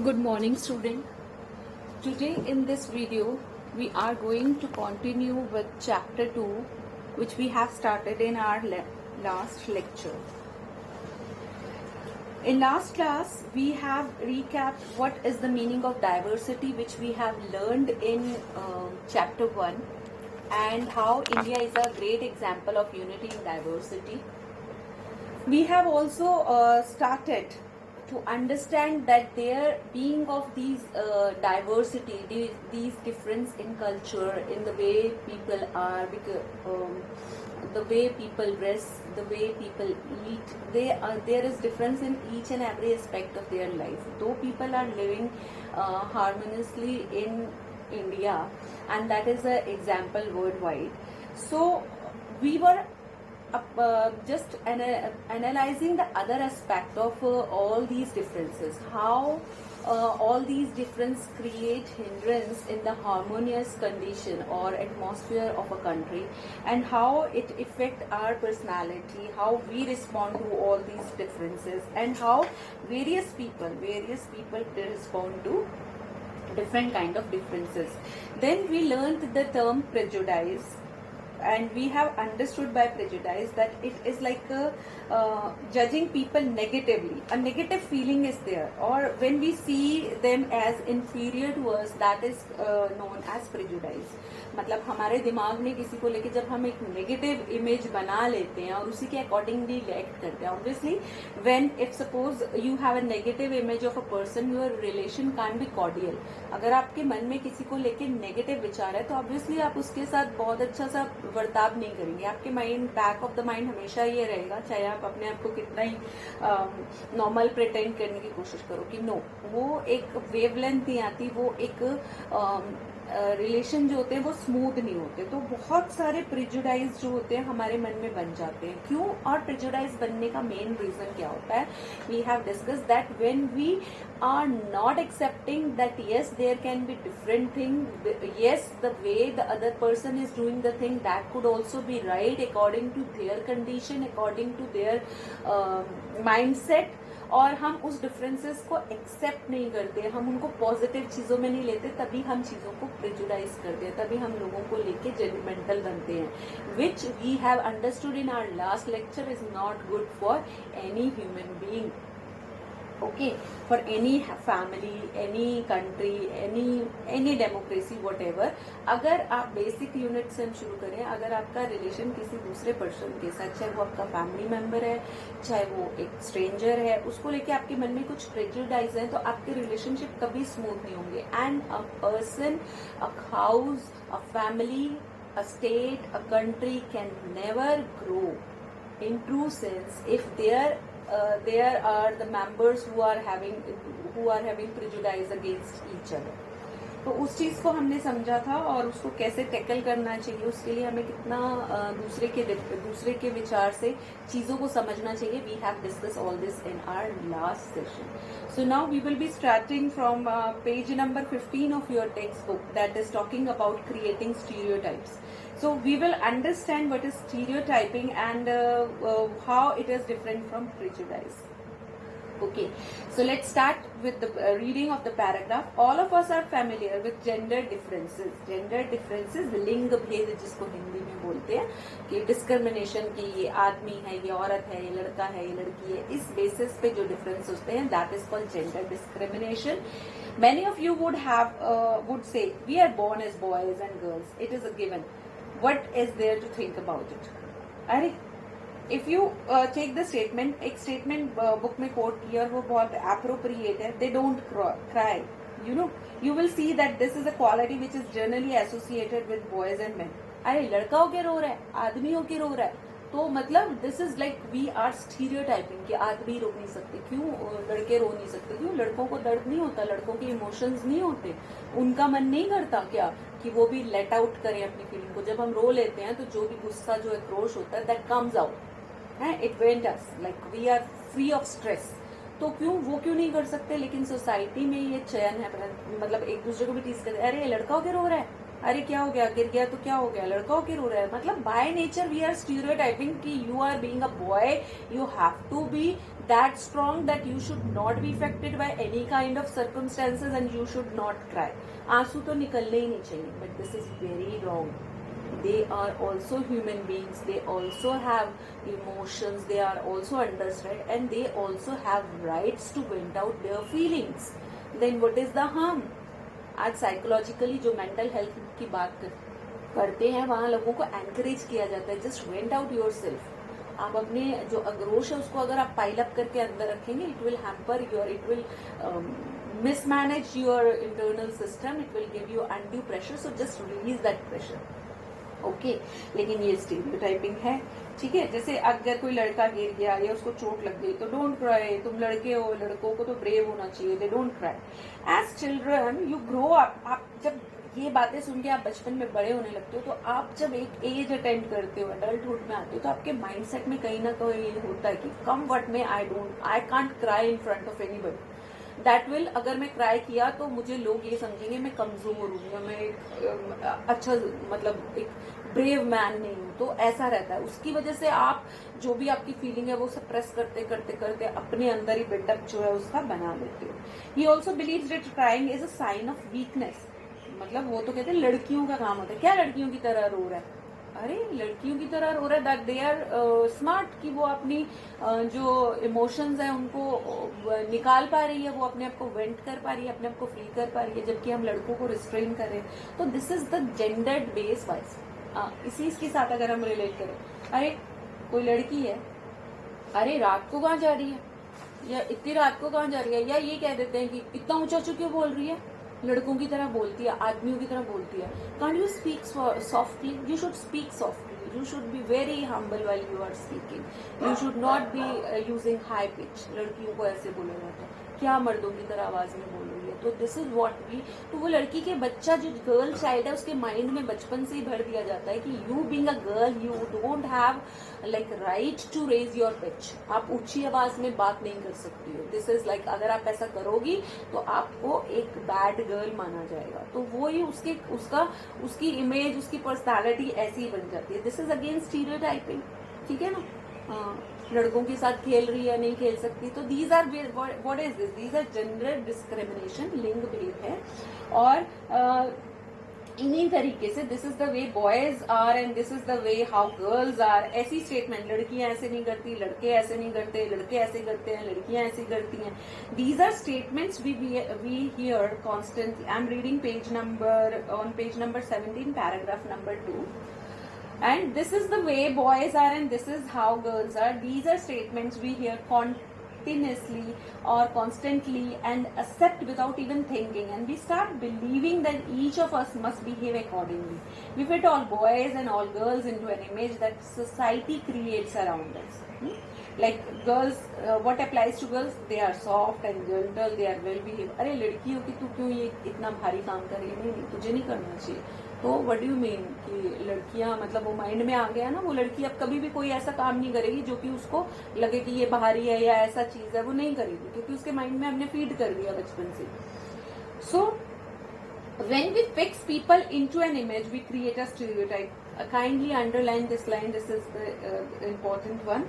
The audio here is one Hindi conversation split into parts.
Good morning, student. Today in this video, we are going to continue with chapter 2, which we have started in our last lecture. In last class, we have recapped what is the meaning of diversity, which we have learned in chapter 1, and how India is a great example of unity in diversity. We have also started to understand that there being of these diversity, these difference in culture, in the way people are, the way people dress, the way people eat, there is difference in each and every aspect of their life. Though people are living harmoniously in India, and that is an example worldwide. So we were just analyzing the other aspect of all these differences, how all these differences create hindrance in the harmonious condition or atmosphere of a country, and how it affect our personality, how we respond to all these differences, and how various people respond to different kind of differences. Then we learned the term prejudice, and we have understood by prejudice that it is like judging people negatively. A negative feeling is there, or when we see them as inferior to us, that is known as prejudice. मतलब हमारे दिमाग में किसी को लेके जब हम एक नेगेटिव इमेज बना लेते हैं और उसी के अकॉर्डिंगली रिएक्ट करते हैं. Obviously when if suppose you have a negative image of a person, your relation can't be cordial. अगर आपके मन में किसी को लेके नेगेटिव विचार है तो ऑब्वियसली आप उसके साथ बहुत अच्छा सा बर्ताव नहीं करेंगे. आपके mind, back of the mind हमेशा ये रहेगा, चाहे आप अपने आप को कितना ही नॉर्मल प्रिटेंड करने की कोशिश करो कि नो, वो एक वेवलेंथ नहीं आती, वो एक रिलेशन जो होते हैं वो स्मूथ नहीं होते. तो बहुत सारे प्रिजुडाइज जो होते हैं हमारे मन में बन जाते हैं. क्यों? और प्रिजुडाइज बनने का मेन रीजन क्या होता है? We have discuss that when we are not accepting that yes, there can be different thing, yes, the way the other person is doing the thing, that could also be right according to their condition, according to their mindset, और हम उस डिफरेंसेस को एक्सेप्ट नहीं करते, हम उनको पॉजिटिव चीज़ों में नहीं लेते, तभी हम चीज़ों को प्रेजुडाइज करते हैं, तभी हम लोगों को लेके जजमेंटल बनते हैं, which we have understood in our last lecture is not good for any human being. Okay, for any family, any country, any democracy, whatever. अगर आप बेसिक यूनिट से हम शुरू करें, अगर आपका रिलेशन किसी दूसरे पर्सन के साथ, चाहे वो आपका फैमिली मेंबर है, चाहे वो एक स्ट्रेंजर है, उसको लेके आपके मन में कुछ प्रेजुडाइज है, तो आपके रिलेशनशिप कभी स्मूथ नहीं होंगे. And a person, a house, a family, a state, a country can never grow in true sense if there are the members who are having prejudice against each other. तो उस चीज को हमने समझा था, और उसको कैसे टैकल करना चाहिए, उसके लिए हमें कितना दूसरे के विचार से चीजों को समझना चाहिए. We have discuss all this in our last session. So now we will be starting from page number 15 of your text book, that is talking about creating stereotypes. So we will understand what is stereotyping and how it is different from prejudice. Okay, so let's start with the reading of the paragraph. All of us are familiar with gender differences. Gender differences, लिंग भेद जिसको हिंदी में बोलते हैं, कि डिस्क्रिमिनेशन की ये आदमी है, ये औरत है, ये लड़का है, ये लड़की है, इस बेसिस पे जो डिफरेंस होते हैं, that is called gender discrimination. Many of you would say we are born as boys and girls. It is a given. What is there to think about it? अरे, if you take the statement, एक statement book में quote किया, वो बहुत appropriate है. They don't cry. You know, you will see that this is a quality which is generally associated with boys and men. अरे, लड़का होके रो रहा है, आदमी होके रो रहा है, तो मतलब this is like we are stereotyping कि आदमी रो नहीं सकते. क्यों लड़के रो नहीं सकते? क्यों लड़कों को दर्द नहीं होता? लड़कों के इमोशंस नहीं होते? उनका मन नहीं करता क्या कि वो भी लेट आउट करें अपनी फीलिंग को? जब हम रो लेते हैं तो जो भी गुस्सा, जो आक्रोश होता है, दैट कम्स आउट, है, it went us, like we are free of stress. तो वो क्यों नहीं कर सकते? लेकिन सोसाइटी में ये चयन है, मतलब एक दूसरे को भी टीज करते, अरे लड़का होके रो रहा है, अरे क्या हो गया, गिर गया तो क्या हो गया, लड़का होके रो रहा है, मतलब by nature we are stereotyping कि you are being a boy you have to be that strong that you should not be affected by any kind of circumstances and you should not cry. आंसू तो निकलने ही नहीं चाहिए, but this is very wrong. They are also human beings, they also have emotions, they are also understood and they also have rights to vent out their feelings. Then what is the harm? आज साइकोलॉजिकली जो मेंटल हेल्थ की बात करते हैं वहां लोगों को एनकरेज किया जाता है, just went out your self. आप अपने जो आक्रोश है उसको अगर आप पाइल अप करके अंदर रखेंगे, it will hamper your, it will mismanage your internal system, it will give you undue pressure, so just release that pressure. Okay लेकिन ये स्टीरियोटाइपिंग है, ठीक है। जैसे अगर कोई लड़का गिर गया या उसको चोट लग गई तो डोंट क्राई, तुम लड़के हो, लड़कों को तो ब्रेव होना चाहिए, they don't cry. As children you grow up, आप जब ये बातें सुन के आप बचपन में बड़े होने लगते हो, तो आप जब एक एज अटेंड करते हो, अडल्टहुड में आते हो, तो आपके माइंडसेट में कहीं ना कहीं ये होता है कि come what may I can't cry in front of anybody. That will, अगर मैं क्राई किया तो मुझे लोग ये समझेंगे मैं कमजोर हूँ या मैं एक अच्छा मतलब एक ब्रेव मैन नहीं हूँ, तो ऐसा रहता है। उसकी वजह से आप जो भी आपकी फीलिंग है वो सप्रेस करते करते करते अपने अंदर ही बिल्डअप जो है उसका बना लेते हो। He also believes that crying is a sign of weakness, मतलब वो तो कहते हैं लड़कियों का काम होता है, क्या लड़कियों की तरह रो रहा है, अरे लड़कियों की तरह रो रहा है, दैट दे आर स्मार्ट, कि वो अपनी जो इमोशंस है उनको निकाल पा रही है, वो अपने आप को वेंट कर पा रही है, अपने आप को फ्री कर पा रही है, जबकि हम लड़कों को रिस्ट्रेन कर रहे हैं। तो this is the gendered base wise. इसी के साथ अगर हम रिलेट करें, अरे कोई लड़की है, अरे रात को कहाँ जा रही है, या इतनी रात को कहाँ जा रही है, या ये कह देते हैं कि इतना ऊंचा क्यों बोल रही है, लड़कों की तरह बोलती है, आदमियों की तरह बोलती है। Can't you speak softly, you should speak softly, you should be very humble while you are speaking, you should not be using high pitch. लड़कियों को ऐसे बोला जाता है, क्या मर्दों की तरह आवाज में बोल रही है। तो दिस इज व्हाट वी, तो वो लड़की के बच्चा जो गर्ल चाइल्ड है उसके माइंड में बचपन से ही भर दिया जाता है कि you being a girl you don't have like right to raise your pitch, आप ऊंची आवाज में बात नहीं कर सकती हो। दिस इज लाइक अगर आप ऐसा करोगी तो आपको एक बैड गर्ल माना जाएगा, तो वो ही उसकी इमेज, उसकी पर्सनालिटी ऐसी ही बन जाती है। दिस इज अगेन स्टीरियोटाइपिंग, ठीक है ना। लड़कों के साथ खेल रही है, नहीं खेल सकती, तो these are what is this, these are gender discrimination, लिंग भेद है। और इन्हीं तरीके से this is the way boys are and this is the way how girls are. ऐसी स्टेटमेंट, लड़कियां ऐसे नहीं करती, लड़के ऐसे नहीं करते, लड़के ऐसे करते हैं, लड़कियां ऐसी करती हैं, these are statements we hear constantly. I am reading page number 17 paragraph number 2, and this is the way boys are and this is how girls are. These are statements we hear continuously or constantly and accept without even thinking, and we start believing that each of us must behave accordingly. We fit all boys and all girls into an image that society creates around us. Like girls, what applies to girls, they are soft and gentle, they are well behaved. अरे लड़की हो कि तू क्यों ये इतना भारी काम कर रही है, नहीं तुझे नहीं करना चाहिए। तो व्हाट डू यू मीन कि लड़कियां, मतलब वो माइंड में आ गया ना, वो लड़की अब कभी भी कोई ऐसा काम नहीं करेगी जो कि उसको लगे कि ये भारी है या ऐसा चीज है, वो नहीं करेगी, क्योंकि उसके माइंड में हमने फीड कर दिया बचपन से। सो when we fix people into an image we create a stereotype. Kindly underline this line, this is the important one.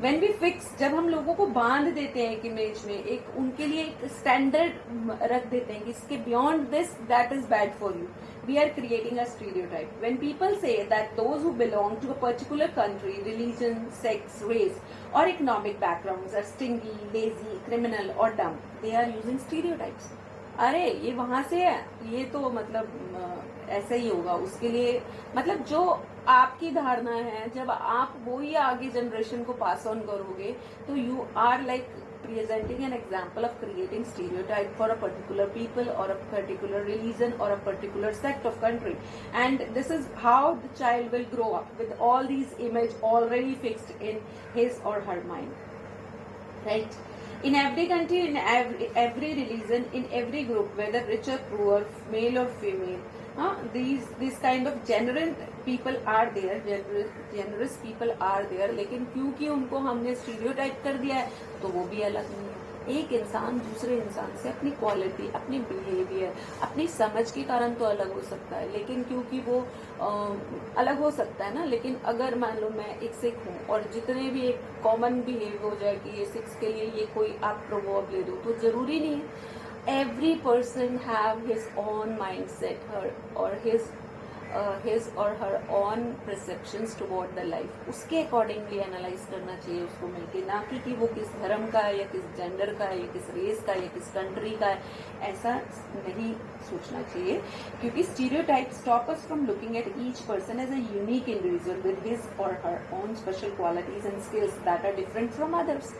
When we fix, जब हम लोगों को बांध देते हैं एक इमेज में, एक उनके लिए एक स्टैंडर्ड रख देते हैं कि इसके beyond this that is bad for you, we are creating a stereotype. When people say that those who belong to a particular country, religion, sex, race or economic backgrounds are stingy, lazy, criminal or dumb, they are using stereotypes. अरे ये वहां से है, ये तो मतलब ऐसा ही होगा, उसके लिए मतलब जो आपकी धारणा है, जब आप वो ही आगे जनरेशन को पास ऑन करोगे, तो you are like presenting an example of creating stereotype for a particular people or a particular religion or a particular sect of country, and this is how the child will grow up with all these image already fixed in his or her mind, right? In every country, in every religion, in every group, whether rich or poor, male or female, these kind of generous people are there, generous people are there, लेकिन क्योंकि उनको हमने स्टीरियोटाइप कर दिया है तो वो भी अलग नहीं है। एक इंसान दूसरे इंसान से अपनी क्वालिटी, अपनी बिहेवियर, अपनी समझ के कारण तो अलग हो सकता है, लेकिन क्योंकि वो अलग हो सकता है ना, लेकिन अगर मान लो मैं एक सिख हूँ और जितने भी एक कॉमन बिहेव हो जाए कि ये सिक्स के लिए ये कोई आप प्रोवर्ब ले दो, तो जरूरी नहीं है। Every person have his own mind set, her or his or her own perceptions toward the life, उसके अकॉर्डिंगली एनालाइज करना चाहिए उसको मिलके, ना कि वो किस धर्म का है या किस जेंडर का है या किस रेस का है या किस कंट्री का है, ऐसा नहीं सोचना चाहिए, क्योंकि stereotype stop us from looking at each person as a unique individual with his or her own special qualities and skills that are different from others.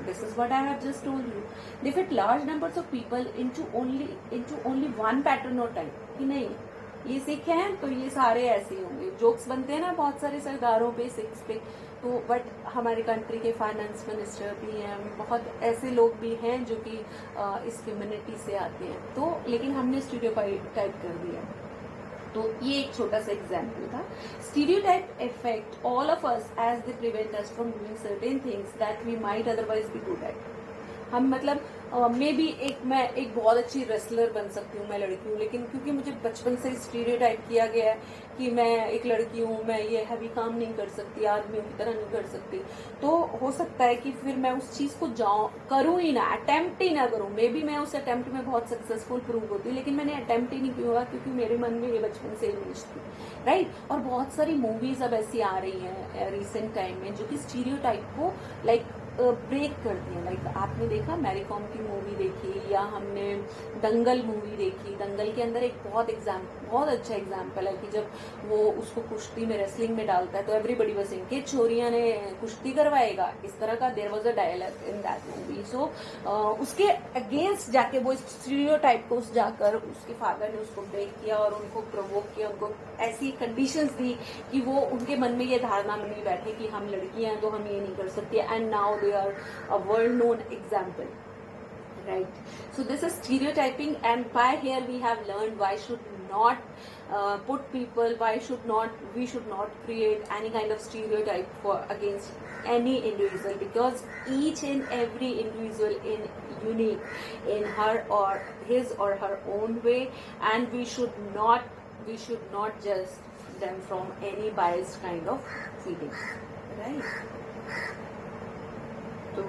This is what I have just told you. They fit large numbers of people into only one pattern or type. कि नहीं, ये सिख हैं तो ये सारे ऐसे होंगे. जोक्स बनते हैं ना बहुत सारे सरदारों पे, सिक्स पे, तो बट हमारे कंट्री के फाइनेंस मिनिस्टर भी हैं, बहुत ऐसे लोग भी हैं जो कि इस कम्युनिटी से आते हैं, तो लेकिन हमने स्टीरियोटाइप कर दिया. तो ये एक छोटा सा एग्जाम्पल था. Stereotype affect all of us as they prevent us from doing certain things that we might otherwise be good at. हम मतलब मे बी मैं एक बहुत अच्छी रेसलर बन सकती हूँ, मैं लड़की हूँ, लेकिन क्योंकि मुझे बचपन से स्टीरियोटाइप किया गया है कि मैं एक लड़की हूँ, मैं ये हैवी काम नहीं कर सकती, आदमियों की तरह नहीं कर सकती, तो हो सकता है कि फिर मैं उस चीज को करूँ ही ना, अटेम्प्ट ही ना करूँ. मे बी मैं उस अटेम्प्ट में बहुत सक्सेसफुल प्रूव होती, लेकिन मैंने अटेम्प्ट ही नहीं किया क्योंकि मेरे मन में ये बचपन से इमेज थी, राइट. और बहुत सारी मूवीज अब ऐसी आ रही हैं रिसेंट टाइम में जो कि स्टीरियोटाइप को लाइक ब्रेक करती है. लाइक आपने देखा मैरी कॉम की मूवी देखी, या हमने दंगल मूवी देखी. दंगल के अंदर एक बहुत अच्छा एग्जाम्पल है कि जब वो उसको कुश्ती में, रेसलिंग में डालता है, तो एवरीबडी वाज सेइंग कि छोरियां ने कुश्ती करवाएगा, इस तरह का there was a dialogue in that movie. So उसके अगेंस्ट जाके वो स्टीरियोटाइप को जाकर उसके फादर ने उसको ब्रेक किया और उनको प्रोवोक किया, उनको ऐसी कंडीशंस दी कि वो उनके मन में ये धारणा नहीं बैठे कि हम लड़कियां हैं तो हम ये नहीं कर सकते. And now they are a world known example, right? So this is stereotyping, and by here we have learned why should not we should not create any kind of stereotype for against any individual, because each and every individual is unique in her or his or her own way, and we should not judge them from any biased kind of feelings, right? तो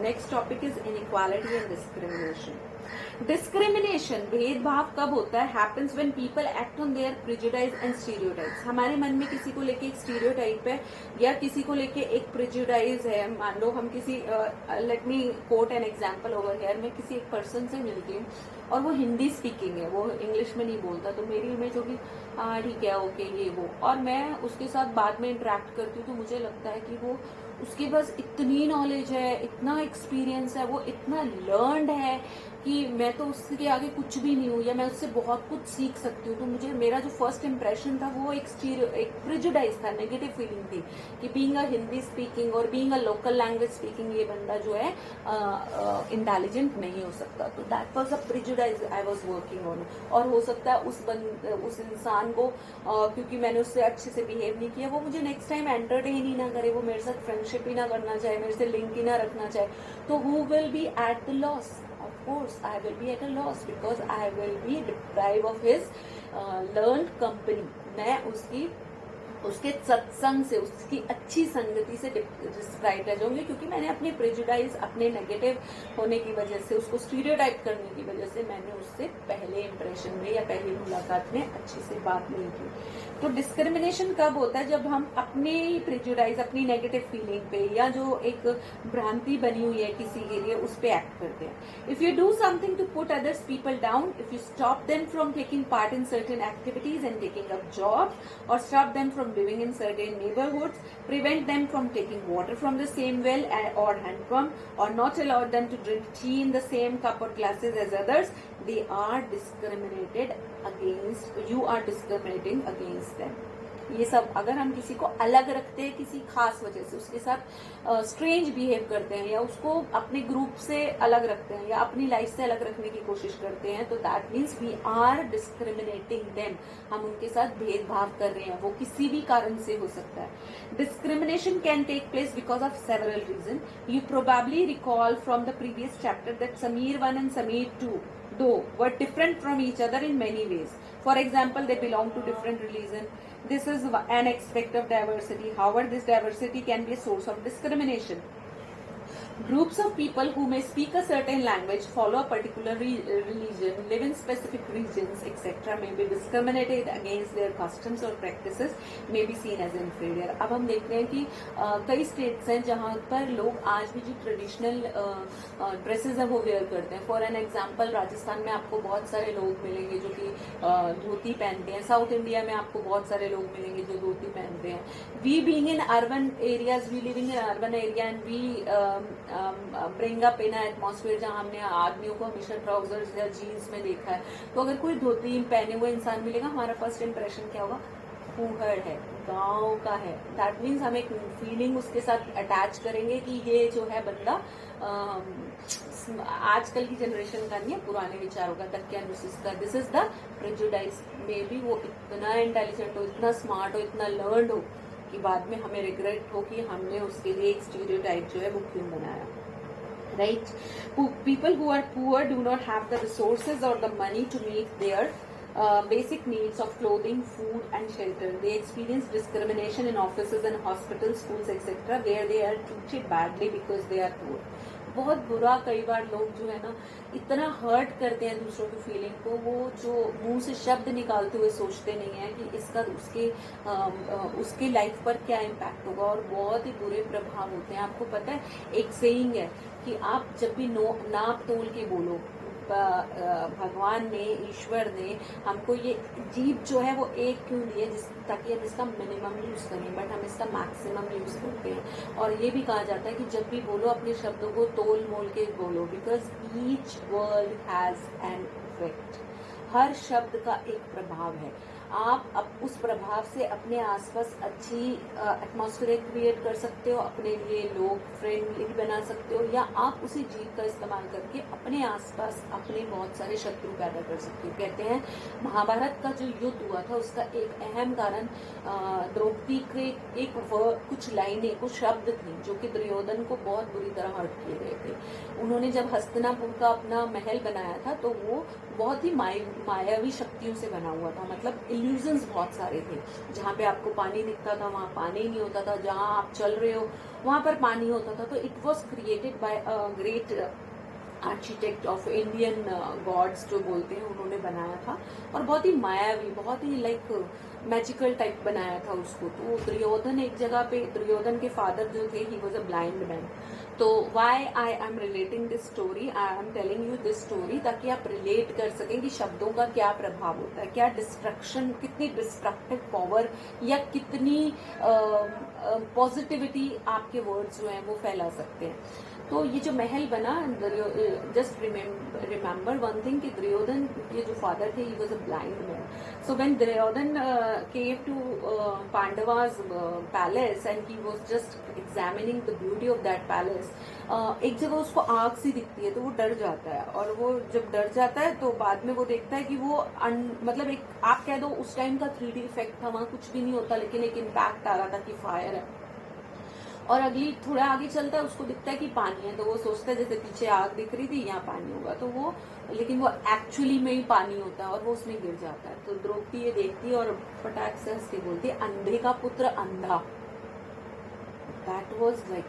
next topic is inequality and discrimination. Discrimination, भेदभाव कब होता है? Happens when people act on their prejudice and stereotypes. हमारे मन में किसी को लेके एक स्टीरियोटाइप है या किसी को लेके एक प्रेजुडाइज है. मान लो हम किसी, let me quote an example over here, मैं किसी एक पर्सन से मिलती हूँ और वो हिंदी स्पीकिंग है, वो इंग्लिश में नहीं बोलता, तो मेरी इमेज होगी हाँ ठीक है ओके ये वो, और मैं उसके साथ बाद में इंटरेक्ट करती हूँ तो मुझे लगता है कि वो उसके पास इतनी नॉलेज है, इतना एक्सपीरियंस है, वो इतना लर्नड है कि मैं तो उसके आगे कुछ भी नहीं हूँ, या मैं उससे बहुत कुछ सीख सकती हूँ. तो मुझे मेरा जो फर्स्ट इंप्रेशन था वो एक प्रेजुडाइज था, नेगेटिव फीलिंग थी कि बीइंग अ हिंदी स्पीकिंग और being a local language speaking ये बंदा जो है इंटेलिजेंट नहीं हो सकता. तो that was a prejudice I was working on. और हो सकता है उस इंसान को क्योंकि मैंने उससे अच्छे से बिहेव नहीं किया, वो मुझे नेक्स्ट टाइम एंटरटेन ही ना करे, वो मेरे साथ फ्रेंडशिप ही ना करना चाहे, मेरे से लिंक ही ना रखना चाहे, तो who will be at the loss? Of course, I will be at a loss because I will be deprived of his learned company. मैं उसके सत्संग से, उसकी अच्छी संगति से डिस्ट्रैक्ट रह जाऊंगी, क्योंकि मैंने अपने प्रेजुडाइज, अपने नेगेटिव होने की वजह से, उसको स्टीरियोटाइप करने की वजह से मैंने उससे पहले इंप्रेशन में या पहली मुलाकात में अच्छे से बात नहीं की. तो डिस्क्रिमिनेशन कब होता है? जब हम अपने ही प्रेजुडाइज, अपनी नेगेटिव फीलिंग पे या जो एक भ्रांति बनी हुई है किसी के लिए, उस पे एक्ट करते हैं. If you do something to put others people down, if you stop them from taking part in certain activities and taking up job, or stop them from living in certain neighborhoods, prevent them from taking water from the same well or hand pump, or not allow them to drink tea in the same cup or glasses as others, they are discriminated against. You are discriminating against them. ये सब अगर हम किसी को अलग रखते हैं किसी खास वजह से, उसके साथ स्ट्रेंज बिहेव करते हैं या उसको अपने ग्रुप से अलग रखते हैं या अपनी लाइफ से अलग रखने की कोशिश करते हैं, तो that means we are discriminating them. हम उनके साथ भेदभाव कर रहे हैं, वो किसी भी कारण से हो सकता है। Discrimination can take place because of several reason. You probably recall from the previous chapter that Samir 1 and Samir 2 though were different from each other in many ways. For example, they belong to different religion. This is an aspect of diversity. However, this diversity can be a source of discrimination. Groups of people who may speak a certain language, follow a particular religion, live in specific regions, etc. may be discriminated against. Their customs or practices may be seen as inferior. अब हम देखते हैं कि कई स्टेट्स हैं जहाँ पर लोग आज भी जो ट्रेडिशनल ड्रेसेस है वो वेयर करते हैं। फॉर एन एग्जाम्पल, राजस्थान में आपको बहुत सारे लोग मिलेंगे जो कि धोती पहनते हैं। साउथ इंडिया में आपको बहुत सारे लोग मिलेंगे जो धोती पहनते हैं। We being in urban areas, we living in urban area and we bring up in atmosphere जहां हमने आदमियों को हमेशा ट्राउजर्स या जीन्स में देखा है, तो अगर कोई धोती पहने हुए इंसान मिलेगा, हमारा फर्स्ट इंप्रेशन क्या होगा? फूहड़ है, गांव का है। दैट मीन्स हम एक फीलिंग उसके साथ अटैच करेंगे कि ये जो है बंदा आजकल की जनरेशन का नहीं है, पुराने विचारों का, तकियानुशीस का। This is the prejudice. May be वो इतना इंटेलिजेंट हो, इतना स्मार्ट हो, इतना लर्नड हो कि बाद में हमें रिग्रेट हो कि हमने उसके लिए एक स्टीरियोटाइप जो है वो क्यों बनाया। Right? People who are poor do not have the resources or the money to meet their basic needs of clothing, food and shelter. They experience discrimination in offices and hospitals, schools, etc. where they are treated badly because they are poor. बहुत बुरा कई बार लोग जो है ना इतना हर्ट करते हैं दूसरों की फीलिंग को, वो जो मुंह से शब्द निकालते हुए सोचते नहीं है कि इसका उसके लाइफ पर क्या इम्पैक्ट होगा, और बहुत ही बुरे प्रभाव होते हैं। आपको पता है एक सेइंग है कि आप जब भी नाप तोल के बोलो, भगवान ने, ईश्वर ने हमको ये जीभ जो है वो एक क्यों दी है, ताकि हम इसका मिनिमम यूज करें, बट हम इसका मैक्सिमम यूज करते हैं। और ये भी कहा जाता है कि जब भी बोलो अपने शब्दों को तोल मोल के बोलो, because each word has an effect. हर शब्द का एक प्रभाव है। आप अब उस प्रभाव से अपने आसपास अच्छी एटमॉस्फेयर क्रिएट कर सकते हो, अपने लिए लोग फ्रेंडली बना सकते हो, या आप उसी जीव का इस्तेमाल करके अपने आसपास अपने बहुत सारे शत्रु पैदा कर सकते हो। कहते हैं महाभारत का जो युद्ध हुआ था उसका एक अहम कारण द्रौपदी के कुछ लाइनें, कुछ शब्द थे जो कि दुर्योधन को बहुत बुरी तरह हर्ट किए गए थे। उन्होंने जब हस्तिनापुर का अपना महल बनाया था तो वो बहुत ही मायावी शक्तियों से बना हुआ था, मतलब इल्यूजन्स बहुत सारे थे। जहाँ पे आपको पानी दिखता था वहाँ पानी नहीं होता था, जहाँ आप चल रहे हो वहाँ पर पानी होता था। तो it was created by a great architect of Indian gods जो बोलते हैं, उन्होंने बनाया था, और बहुत ही मायावी, बहुत ही लाइक मैजिकल टाइप बनाया था उसको। तो दुर्योधन एक जगह पे, दुर्योधन के फादर जो थे, he was a blind man. तो why I am relating this story, I am telling you this story, ताकि आप रिलेट कर सकें कि शब्दों का क्या प्रभाव होता है, क्या डिस्ट्रक्शन, कितनी डिस्ट्रक्टिव पावर या कितनी पॉजिटिविटी आपके वर्ड्स जो हैं वो फैला सकते हैं। तो ये जो महल बना, जस्ट रिमेम्बर वन थिंग कि दुर्योधन के जो फादर थे, he was a blind man. So when Duryodhan came to Pandavas palace and he was just examining the beauty of that palace, एक जगह उसको आग सी दिखती है तो वो डर जाता है, और वो जब डर जाता है तो बाद में वो देखता है कि वो मतलब एक आप कह दो उस टाइम का 3D इफेक्ट था, वहां कुछ भी नहीं होता, लेकिन एक इम्पैक्ट आ रहा था कि फायर है। और अगली थोड़ा आगे चलता है, उसको दिखता है कि पानी है, तो वो सोचता है जैसे पीछे आग दिख रही थी यहाँ पानी होगा, तो वो, लेकिन वो एक्चुअली में ही पानी होता है और वो उसमें गिर जाता है। तो द्रौपदी ये देखती है और फटाक से हंस के बोलती है, अंधे का पुत्र अंधा। दैट वॉज लाइक,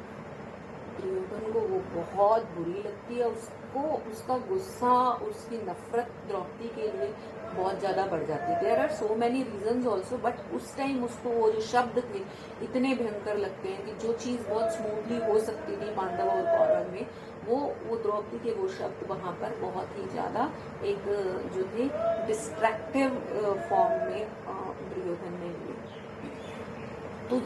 दुर्योधन को वो बहुत बुरी लगती है, उसको उसका गुस्सा, उसकी नफरत द्रौपदी के लिए बहुत ज्यादा बढ़ जाती है। There are so many reasons also, but उस टाइम उसको वो जो शब्द थे इतने भयंकर लगते हैं कि जो चीज बहुत स्मूथली हो सकती थी पांडव और कौरव में, वो द्रौपदी के वो शब्द वहां पर बहुत ही ज्यादा एक जो थे डिस्ट्रैक्टिव फॉर्म में दुर्योधन ने लिए। तो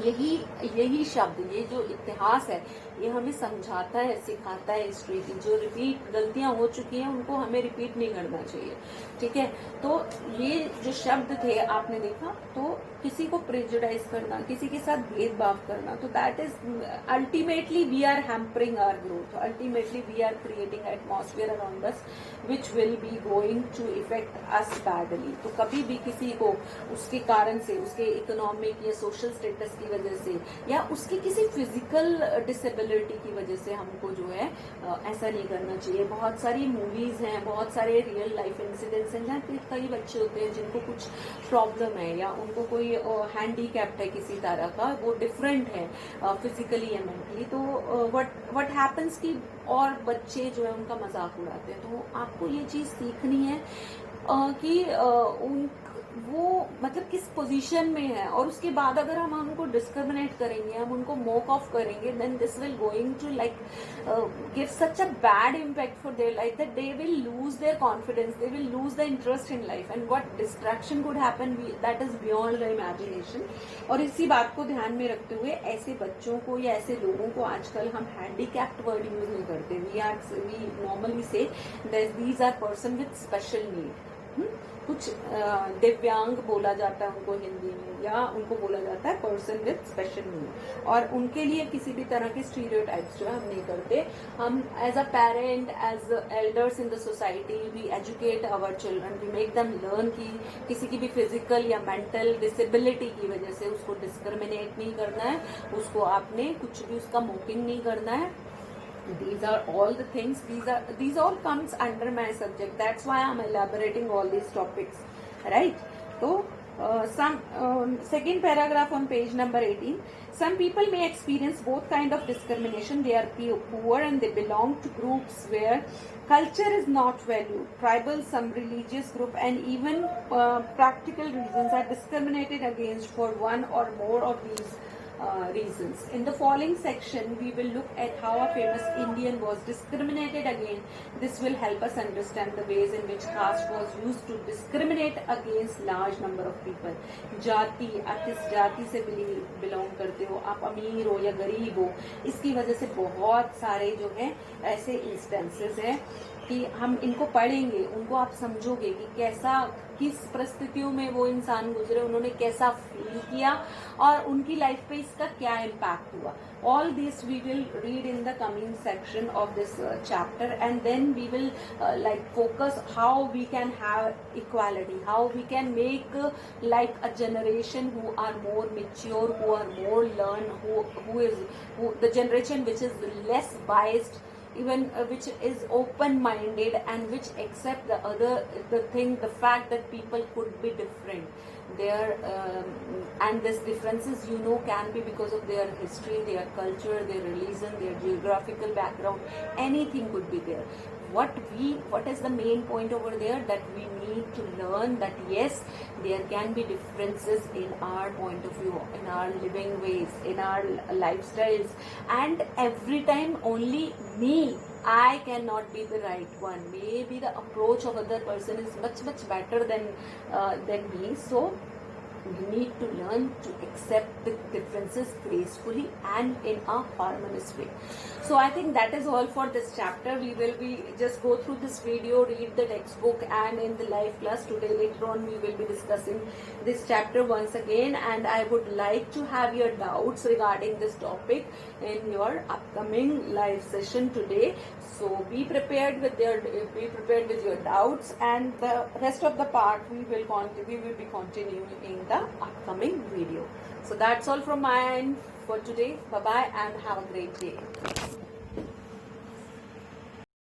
यही शब्द, ये जो इतिहास है, ये हमें समझाता है, सिखाता है हिस्ट्री की। जो रिपीट गलतियां हो चुकी हैं उनको हमें रिपीट नहीं करना चाहिए, ठीक है। तो ये जो शब्द थे आपने देखा, तो किसी को प्रेजुडाइज करना, किसी के साथ भेदभाव करना, तो that is ultimately we are hampering our growth, ultimately we are creating atmosphere around us which will be going to effect us badly. तो कभी भी किसी को उसके कारण से, उसके इकोनॉमिक या सोशल स्टेटस की वजह से, या उसकी किसी फिजिकल डिसेबिलिटी की वजह से हमको जो है ऐसा नहीं करना चाहिए। बहुत सारी मूवीज हैं, बहुत सारे रियल लाइफ इंसिडेंट्स हैं जहाँ कई बच्चे होते हैं जिनको कुछ प्रॉब्लम है या उनको कोई हैंडीकैप्ड है किसी तरह का, वो डिफरेंट है फिजिकली या मेंटली, तो व्हाट हैपेंस कि और बच्चे जो है उनका मजाक उड़ाते हैं। तो आपको ये चीज सीखनी है कि उन वो मतलब किस पोजीशन में है, और उसके बाद अगर हम उनको डिस्क्रिमिनेट करेंगे, हम उनको मोक ऑफ करेंगे, then this will going to like give such a bad impact for their life that they will lose their confidence, they will lose the interest in life, and what distraction could happen that is beyond the imagination. और इसी बात को ध्यान में रखते हुए ऐसे बच्चों को या ऐसे लोगों को आजकल हम हैंडीकैप्ड वर्ड यूज नहीं करते, we normally say these are person with special need. कुछ दिव्यांग बोला जाता है उनको हिंदी में, या उनको बोला जाता है पर्सन विद स्पेशल नीड, और उनके लिए किसी भी तरह के स्टीरियोटाइप्स जो है हम नहीं करते। हम as a parent, as elders in the society, we educate our children, we make them learn कि किसी की भी फिजिकल या मेंटल डिसेबिलिटी की वजह से उसको डिस्क्रिमिनेट नहीं करना है, उसको आपने कुछ भी उसका मोकिंग नहीं करना है। These are all the things, these all comes under my subject, that's why I'm elaborating all these topics, right? So some second paragraph on page number 18, some people may experience both kind of discrimination. They are poor and they belong to groups where culture is not valued. Tribal, some religious group, and even practical reasons are discriminated against for one or more of these reasons. In the following section, we will look at how a famous Indian was discriminated against. This will help us understand the ways in which caste was used to discriminate against large number of people. जाति, आप किस जाति से बिलोंग करते हो, आप अमीर हो या गरीब हो, इसकी वजह से बहुत सारे जो है ऐसे इंस्टेंसेस हैं कि हम इनको पढ़ेंगे, उनको आप समझोगे कि कैसा, किस परिस्थितियों में वो इंसान गुजरे, उन्होंने कैसा फील किया और उनकी लाइफ पे इसका क्या इम्पैक्ट हुआ। All this we will read in the coming section of this chapter, and then we will like focus how we can have equality, how we can make like a generation who are more mature, who are more learned, who the generation which is less biased, even which is open minded, and which accept the fact that people could be different. And this differences can be because of their history, their culture, their religion, their geographical background. Anything could be there. What is the main point over there, that we need to learn that yes, there can be differences in our point of view, in our living ways, in our lifestyles, and every time only I cannot be the right one. Maybe the approach of other person is much better than me. So we need to learn to accept the differences gracefully and in a harmonious way. So I think that is all for this chapter. We will be just go through this video, read the textbook, and in the live class today later on we will be discussing this chapter once again, and I would like to have your doubts regarding this topic in your upcoming live session today. So be prepared with your doubts, and the rest of the part we will be continuing in the upcoming video. So that's all from my end for today. Bye bye and have a great day.